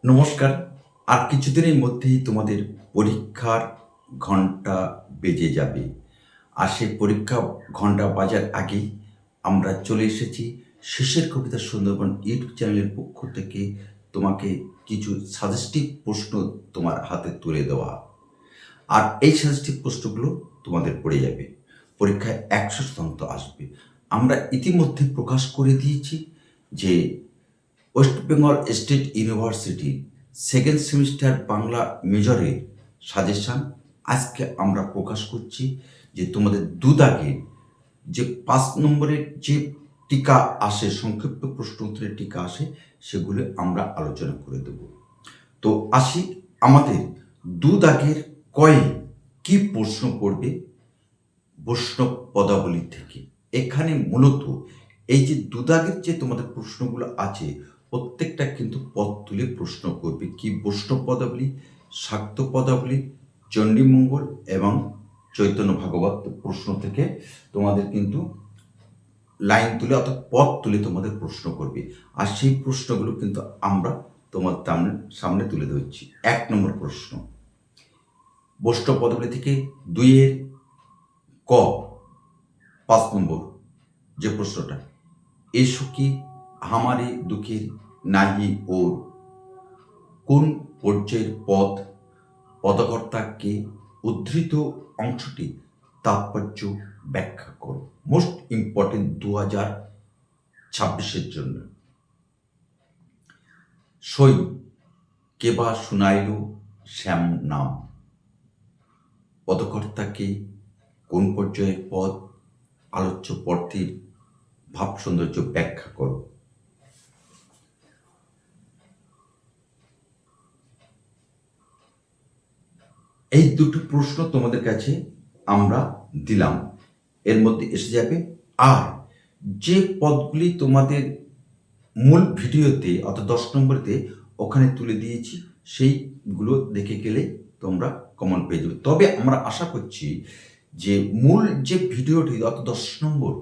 নমস্কার। আর কিছুদিনের মধ্যেই তোমাদের পরীক্ষার ঘন্টা বেজে যাবে। আর সেই পরীক্ষা ঘন্টা বাজার আগেই আমরা চলে এসেছি শেষের কবিতা সুন্দরবন ইউটিউব চ্যানেলের পক্ষ থেকে তোমাকে কিছু সাজেস্টিভ প্রশ্ন তোমার হাতে তুলে দেওয়া। আর এই সাজেস্টিভ প্রশ্নগুলো তোমাদের পড়ে যাবে। পরীক্ষায় ১০০% আসবে। আমরা ইতিমধ্যে প্রকাশ করে দিয়েছি যে West Bengal State University second semester Bangla মেজরের সাজেশান আজকে আমরা প্রকাশ করছি। যে তোমাদের দুদাগে যে ৫ নম্বরের যে টিকা আসে, সংক্ষিপ্ত প্রশ্ন উত্তরের টিকা আসে, সেগুলো আমরা আলোচনা করে দেব। তো আসি আমাদের দুদাগের কয়ে কি প্রশ্ন পড়বে বৈষ্ণব পদাবলী থেকে। এখানে মূলত এই যে দুদাগের যে তোমাদের প্রশ্নগুলো আছে, প্রত্যেকটা কিন্তু পদ তুলে প্রশ্ন করবে। কি বৈষ্ণব পদাবলী, শাক্ত পদাবলী, চণ্ডীমঙ্গল এবং চৈতন্য ভাগবত প্রশ্ন থেকে তোমাদের কিন্তু লাইন তুলে অর্থাৎ পদ তুলে তোমাদের প্রশ্ন করবে। আর সেই প্রশ্নগুলো কিন্তু আমরা তোমার সামনে তুলে ধরছি। ১ নম্বর প্রশ্ন, বৈষ্ণব পদাবলী থেকে ২-এর ক ৫ নম্বর যে প্রশ্নটা, এসো কি হামারে দুঃখের নাহি ওর, কোন পর্যায়ের পদ, পদকর্তাকে উদ্ধৃত অংশটি তাৎপর্য ব্যাখ্যা করো। মোস্ট ইম্পর্টেন্ট ২০২৬-এর জন্য। সই কে বা শুনাইল শ্যাম নাম, পদকর্তাকে কোন পর্যায়ের পদ, আলোচ্য পদের ভাব সৌন্দর্য ব্যাখ্যা করো। এই দুটো প্রশ্ন তোমাদের কাছে আমরা দিলাম, এর মধ্যে এসে যাবে। আর যে পদগুলি তোমাদের মূল ভিডিওতে অর্থাৎ ১০ নম্বরেতে ওখানে তুলে দিয়েছি, সেইগুলো দেখে গেলে তোমরা কমন পেয়ে যাবে। তবে আমরা আশা করছি যে মূল যে ভিডিওটি অর্থাৎ ১০ নম্বর,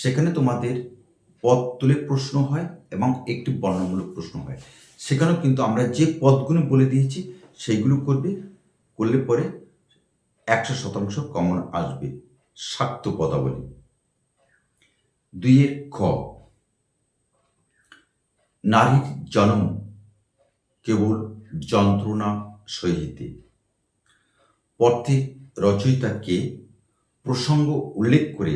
সেখানে তোমাদের পদ তুলে প্রশ্ন হয় এবং একটি বর্ণমূলক প্রশ্ন হয়। সেখানেও কিন্তু আমরা যে পদগুলো বলে দিয়েছি সেইগুলো করলে পরে ১০০% কমন আসবে। শাক্ত পদাবলী। ২-এর খ, নারীর জন্ম কেবল যন্ত্রণা সহিতে, পথের রচয়িতা কে, প্রসঙ্গ উল্লেখ করে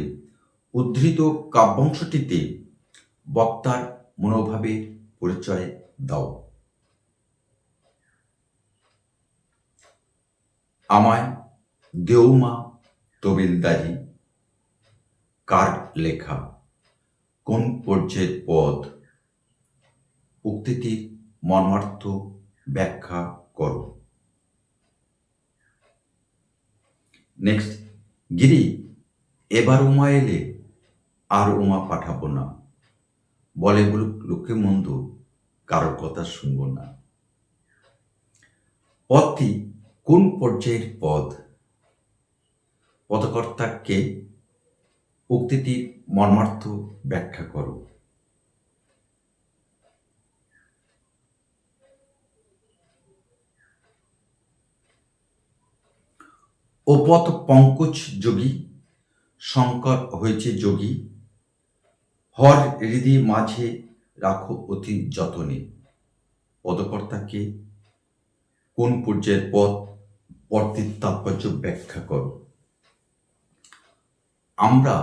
উদ্ধৃত কাব্যাংশটিতে বক্তার মনোভাবের পরিচয় দাও। আমায় দেউমা তবিলদারি কার লেখা, কোন পর্যায়ের পদ, উক্তিটির মর্মার্থ ব্যাখ্যা করো। নেক্সট, গিরি এবার উমা এলে আর উমা পাঠাবো না, বলে বলুক লোকে মন্দ কারোর কথা শুনবো না। পদটি কোন পর্যায়ের পদ, পদকর্তাকে, উক্তিটির মর্মার্থ ব্যাখ্যা করো। ওপথ পঙ্কজ যোগী, শঙ্কর হয়েছে যোগী, হর হৃদি মাঝে রাখো অতি যতনে, পদকর্তাকে, কোন পর্যায়ের পদ, পদটির তাৎপর্য ব্যাখ্যা করো। আমরা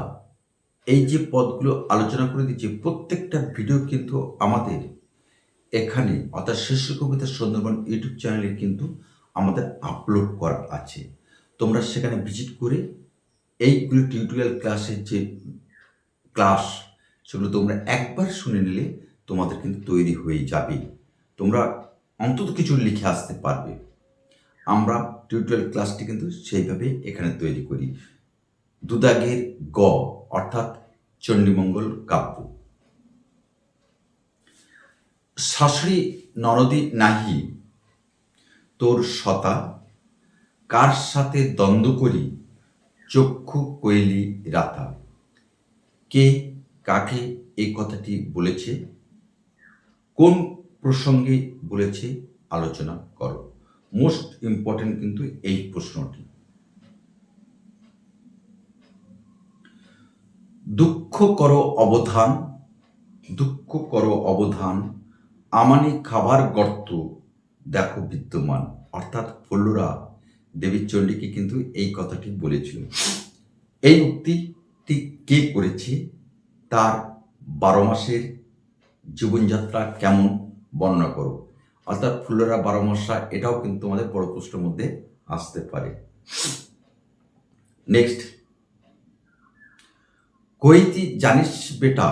এই যে পদগুলো আলোচনা করে দিচ্ছি, প্রত্যেকটা ভিডিও কিন্তু আমাদের এখানে অর্থাৎ শেষের কবিতা সুন্দরবন ইউটিউব চ্যানেলে কিন্তু আমাদের আপলোড করা আছে। তোমরা সেখানে ভিজিট করে এইগুলো টিউটোরিয়াল ক্লাসের যে ক্লাস, সেগুলো তোমরা একবার শুনে নিলে তোমাদের কিন্তু তৈরি হয়ে যাবে। তোমরা অন্তত কিছু লিখে আসতে পারবে। আমরা টিউটোরিয়াল ক্লাসটি কিন্তু সেইভাবে এখানে তৈরি করি। দুদাগের গ অর্থাৎ চণ্ডীমঙ্গল কাব্য। শাশুড়ি ননদী নাহি তোর সতা, কার সাথে দ্বন্দ্ব করি চক্ষু কইলি রাতা, কে কাকে এই কথাটি বলেছে, কোন প্রসঙ্গে বলেছে আলোচনা করো। মোস্ট ইম্পর্টেন্ট কিন্তু এই প্রশ্নটি। দুঃখ করো অবধান, দুঃখ করো অবধান, আমানি খাবার গর্ত দেখো বিদ্যমান। অর্থাৎ ফল্লুরা দেবী চণ্ডীকে কিন্তু এই কথাটি বলেছিল। এই উক্তিটি কে করেছে, তার 12 মাসের জীবনযাত্রা কেমন বর্ণনা করো। অর্থাৎ ফুল্লরা 12 মাসা, এটাও কিন্তু আমাদের বড় প্রশ্নের মধ্যে আসতে পারে। নেক্সট, কইতি জানিস বেটা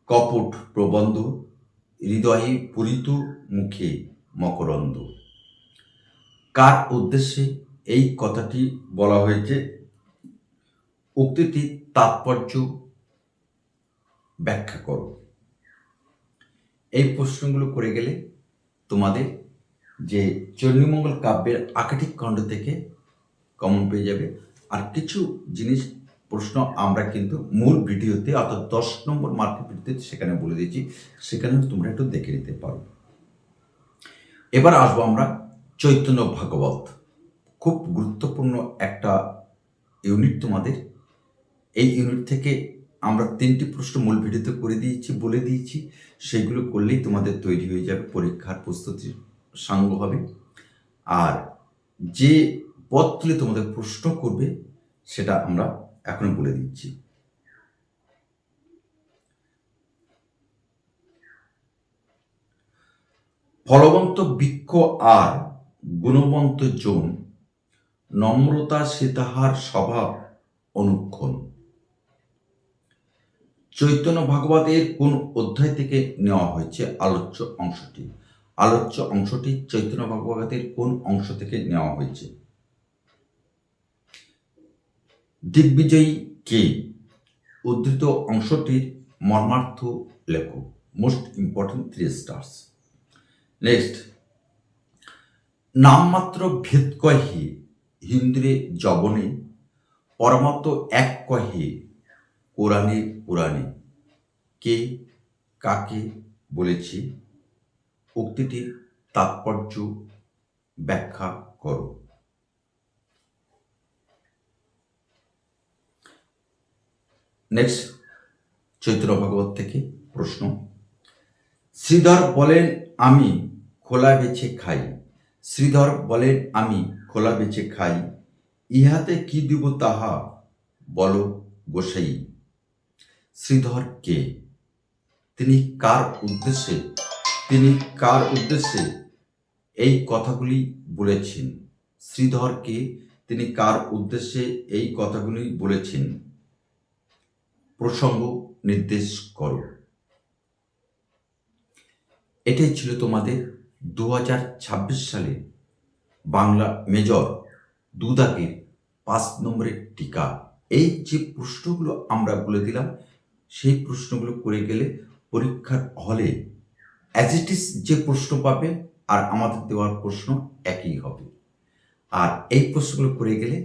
কপট প্রবন্ধ, হৃদয়ে পূরিত মুখে মকরন্দ। কার উদ্দেশ্যে এই কথাটি বলা হয়েছে, উক্তিটির তাৎপর্য ব্যাখ্যা করো। এই প্রশ্নগুলো করে গেলে তোমাদের যে চণ্ডীমঙ্গল কাব্যের আকাঠিক খণ্ড থেকে কমন পেয়ে যাবে। আর কিছু জিনিস প্রশ্ন আমরা কিন্তু মূল ভিডিওতে অর্থাৎ 10 নম্বর মার্কের ভিডিওতে সেখানে বলে দিয়েছি, সেখানেও তোমরা একটু দেখে নিতে পারো। এবার আসবো আমরা চৈতন্য ভাগবত। খুব গুরুত্বপূর্ণ একটা ইউনিট তোমাদের। এই ইউনিট থেকে আমরা 3টি প্রশ্ন মূল ভিডিওতে করে দিয়েছি, বলে দিয়েছি। সেগুলো করলেই তোমাদের তৈরি হয়ে যাবে, পরীক্ষার প্রস্তুতির সাঙ্গ হবে। আর যে পথ তুলে তোমাদের প্রশ্ন করবে সেটা আমরা এখন বলে দিচ্ছি। ফলবন্ত বৃক্ষ আর গুণবন্ত জন, নম্রতা সে তাহার স্বভাব অনুক্ষণ। চৈতন্য ভাগবতের কোন অধ্যায় থেকে নেওয়া হয়েছে আলোচ্য অংশটি? আলোচ্য অংশটি চৈতন্য ভাগবতের কোন অংশ থেকে নেওয়া হয়েছে? দিগ্বিজয়ী কে? উদ্ধৃত অংশটির মর্মার্থ লেখো। Most important 3 stars. নেক্সট, নামমাত্র ভেদ কহে হিন্দ্রে জবনে, পরমাত্ম এক কহে কোরআনে পুরাণে। কে কাকে বলেছে? উক্তিটির তাৎপর্য ব্যাখ্যা করো। নেক্সট, চৈতন্য ভাগবত থেকে প্রশ্ন। শ্রীধর বলেন আমি খোলা বেছে খাই, শ্রীধর বলেন আমি খোলা বেছে খাই, ইহাতে কি দিব তাহা বলো গোসাই। শ্রীধর কে? তিনি কার উদ্দেশ্যে এই কথাগুলি বলেছেন? শ্রীধর কে? তিনি কার উদ্দেশ্যে এই কথাগুলি বলেছেন? প্রসঙ্গ নির্দেশ করো। এটাই ছিল তোমাদের 2026 সালে বাংলা মেজর 2 দাগের 5 নম্বরের টিকা। এই যে প্রশ্নগুলো আমরা বলে দিলাম, সেই প্রশ্নগুলো করে গেলে পরীক্ষার হলে অ্যাজ ইট ইজ যে প্রশ্ন পাবে আর আমাদের দেওয়ার প্রশ্ন একই হবে। আর এই প্রশ্নগুলো করে গেলে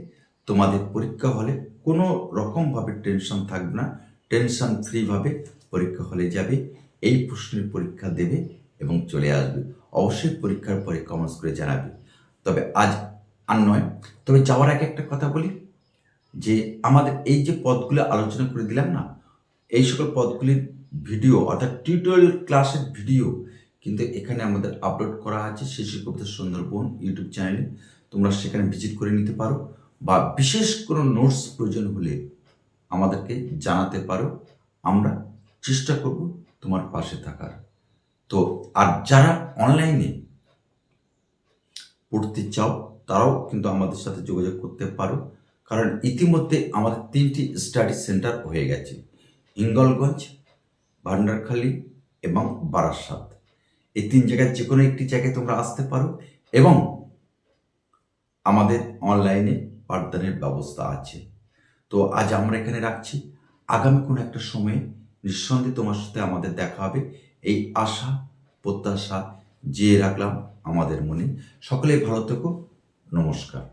তোমাদের পরীক্ষা হলে কোনো রকমভাবে টেনশন থাকবে না, টেনশন ফ্রিভাবে পরীক্ষা হলে যাবে, এই প্রশ্নের পরীক্ষা দেবে এবং চলে আসবে। অবশ্যই পরীক্ষার পরে কমেন্টস করে জানাবে। তবে আজ আর নয়, তবে যাওয়ার আগে একটা কথা বলি যে আমাদের এই যে পদগুলো আলোচনা করে দিলাম না, এই সকল পদগুলির ভিডিও অর্থাৎ টিউটোরিয়াল ক্লাসের ভিডিও কিন্তু এখানে আমাদের আপলোড করা আছে শিশু কবিতা সুন্দরবন ইউটিউব চ্যানেলে। তোমরা সেখানে ভিজিট করে নিতে পারো, বা বিশেষ কোনো নোটস প্রয়োজন হলে আমাদেরকে জানাতে পারো। আমরা চেষ্টা করব তোমার পাশে থাকার। তো আর যারা অনলাইনে পড়তে চাও তারাও কিন্তু আমাদের সাথে যোগাযোগ করতে পারো, কারণ ইতিমধ্যে আমাদের 3টি স্টাডি সেন্টার হয়ে গেছে, হিঙ্গলগঞ্জ, ভান্ডারখালী এবং বারাসাত। এই 3 জায়গায় যে কোনো একটি জায়গায় তোমরা আসতে পারো এবং আমাদের অনলাইনে পাঠদানের ব্যবস্থা আছে। তো আজ আমরা এখানে রাখছি, আগামী কোনো একটা সময়ে নিঃসন্দেহে তোমার সাথে আমাদের দেখা হবে, এই আশা প্রত্যাশা জিয়ে রাখলাম আমাদের মনে। সকলেই ভালো থেকো, নমস্কার।